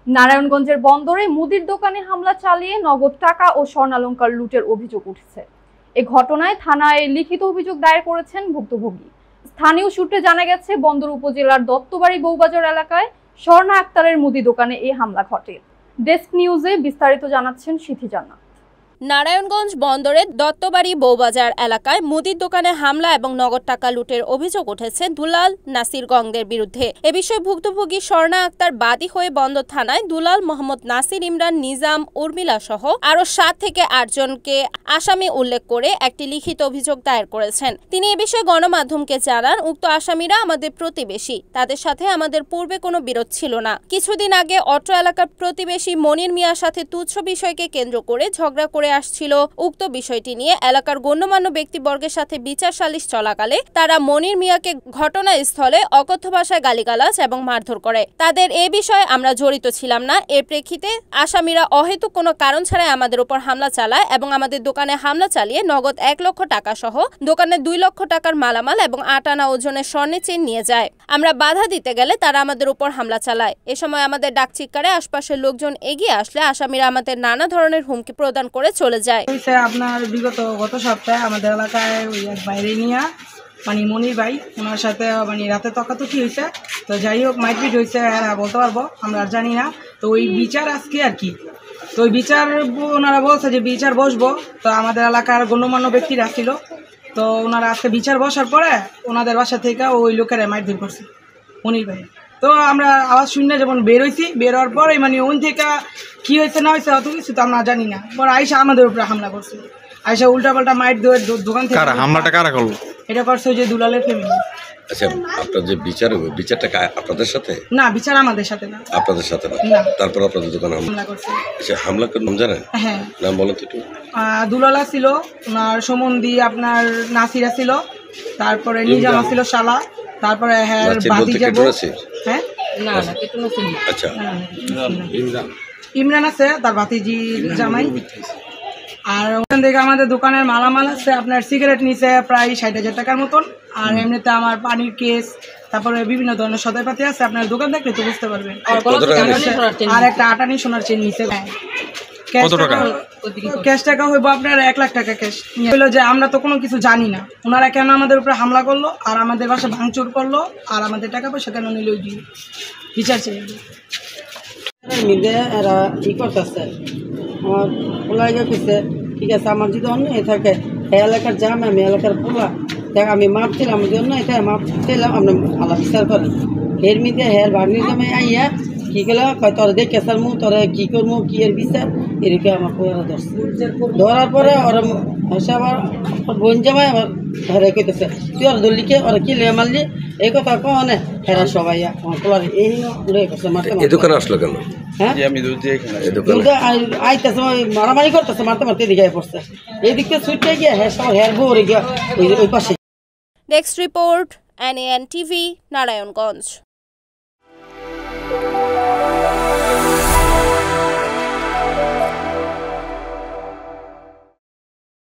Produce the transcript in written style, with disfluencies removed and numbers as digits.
নারায়ণগঞ্জের বন্দরে মুদির দোকানে হামলা চালিয়ে নগদ টাকা ও স্বর্ণালংকার লুটের অভিযোগ উঠেছে। এ ঘটনায় থানায় লিখিত অভিযোগ দায়ের করেছেন ভুক্তভোগী। স্থানীয় সূত্রে জানা গেছে, বন্দর উপজেলার দত্তবাড়ি বউবাজার এলাকায় স্বর্ণা আক্তারের মুদি দোকানে এই হামলা ঘটে। ডেস্ক নিউজে বিস্তারিত জানাচ্ছেন সিথি জান্নাত। নারায়ণগঞ্জ বন্দরের দত্তবাড়ি বউবাজার এলাকায় মুদির দোকানে হামলা এবং নগদ টাকা লুটের অভিযোগ উঠেছে দুলাল নাসির গংদের বিরুদ্ধে। এ বিষয়ে ভুক্তভোগী স্বর্ণা আক্তার বাদী হয়ে বন্দর থানায় দুলাল, মোহাম্মদ নাসির, ইমরান, নিজাম, উর্মিলা সহ আরো 7 থেকে 8 জনকে আসামি উল্লেখ করে একটি লিখিত অভিযোগ দায়ের করেছেন। তিনি এ বিষয়ে গণমাধ্যমকে জানান, উক্ত আসামিরা আমাদের প্রতিবেশী, তাদের সাথে আমাদের পূর্বে কোনো বিরোধ ছিল না। কিছুদিন আগে অত্র এলাকার প্রতিবেশী মনির মিয়ার সাথে তুচ্ছ বিষয়কে কেন্দ্র করে ঝগড়া করে আসছিল। উক্ত বিষয়টি নিয়ে এলাকার গণ্যমান্য ব্যক্তিবর্গের সাথে বিচার সালিশ চলাকালে তারা মনির মিয়াকে ঘটনাস্থলে অকথ্য ভাষায় গালিগালাজ এবং মারধর করে। তাদের এ বিষয়ে আমরা জড়িত ছিলাম না। এর প্রেক্ষিতে আসামিরা অহেতুক কোনো কারণ ছাড়াই আমাদের উপর হামলা চালায় এবং আমাদের দোকানে হামলা চালিয়ে নগদ 1 লক্ষ টাকা সহ দোকানে 2 লক্ষ টাকার মালামাল এবং 8 আনা ওজনের স্বর্ণের চেইন নিয়ে যায়। আমরা বাধা দিতে গেলে তারা আমাদের উপর হামলা চালায়। এ সময় আমাদের ডাকচিৎকারে আশপাশের লোকজন এগিয়ে আসলে আসামিরা আমাদের নানা ধরনের হুমকি প্রদান করে চলে যায়। আপনার গত সপ্তাহে আমাদের এলাকায় ওই এক বাইরে নিয়ে মনির ভাই, ওনার সাথে রাতে তকাতকি হয়েছে। তো যাই হোক, মারপিট হয়েছে, বলতে পারবো আমরা আর জানি না। তো ওই বিচার আজকে আর কি, তো ওই বিচার ওনারা বলছে যে বিচার বসবো। তো আমাদের এলাকার গণ্যমান্য ব্যক্তিরা ছিল, তো ওনারা আজকে বিচার বসার পরে ওনাদের বাসা থেকে ওই লোকেরা মারধর করছে মনির ভাই। তো আমরা আওয়াজ শুনে যেমন বের হয়েছি, বের হওয়ার পরে ওন থেকে কি হয়েছে না হয়েছে অত কিছু তো আমরা জানি না। পরে আইসা আমাদের উপরে হামলা করছে, আইসা উল্টাপাল্টা মাইট দোকান থেকে। হামলাটা কারা করলো? এটা করছে ওই যে দুলালের ফ্যামিলি। আচ্ছা, আপনার যে বিচারটা আপনাদের সাথে? না, বিচার আমাদের সাথে না। আপনাদের সাথে না? তারপর আপনাদের দোকানে হামলা করছে। আচ্ছা, হামলা করে নাম জানেন? হ্যাঁ, নাম বলেন তো একটু। দুলালা ছিল, ওনার সমন্দি আপনার নাসিরা ছিল, তারপরে নিজামা ছিল শালা, তারপরে হ্যাঁ বাতিজা। হ্যাঁ না না, আচ্ছা, ইমরান আছে, তার ভাতিজি জামাই। আর ওখান থেকে আমাদের দোকানের মালামাল আছে, আপনার সিগারেট নিছে প্রায় 60,000 টাকার মতন। আর এমনিতে আমার পানির কেস, তারপরে বিভিন্ন ধরনের সদাইপাতি আছে, আপনার দোকান দেখলে তো বুঝতে পারবেন। আর একটা আটানি সোনার চেন নিছে। ক্যাশ টাকা হইব আপনার 1 লাখ টাকা ক্যাশ। হইলো যে আমরা তো কোনো কিছু জানি না, ওনারা কেন আমাদের উপরে হামলা করলো আর আমাদের বাসা ভাঙচুর করলো আর আমাদের টাকা পয়সা কেন নিল, ওই বিচার চাই। এরা ই করতেছে, আমার পোলা গেছে, ঠিক আছে, আমার যদি অন্য থাকে এলাকার জাম, আমি এলাকার পোলা দেখ, আমি মাপ ছিলাম জন্য এটা মাপ চাইলাম, আপনি আলাদা বিচার করেন। এর মধ্যে হের ভাগ্নি জামাই আইয়া কি করলো, কয় তোর দেখে সারমু, তোরা কি করবো, কি এর বিচার, এরকম আমার পোয়ারা ধরছে। ধরার পরে ওরা এসে আবার বোন জামাই আবার হেরে কইতেছে, তুই ওর দলিকে ওরা কি লে মারলি, এই কথা কনে হেরা সবাই আমার পোলার এই উড়ে করছে। এই দোকানে আসলো কেন? হ্যাঁ, আইতেছে মারামারি করতেছে, মারতে মারতে এদিকে পড়ছে, এই দিক থেকে ছুটতে গিয়ে হ্যাঁ সবার হের বউ গিয়া ওই পাশে। Desk report, NAN TV, Narayanganj.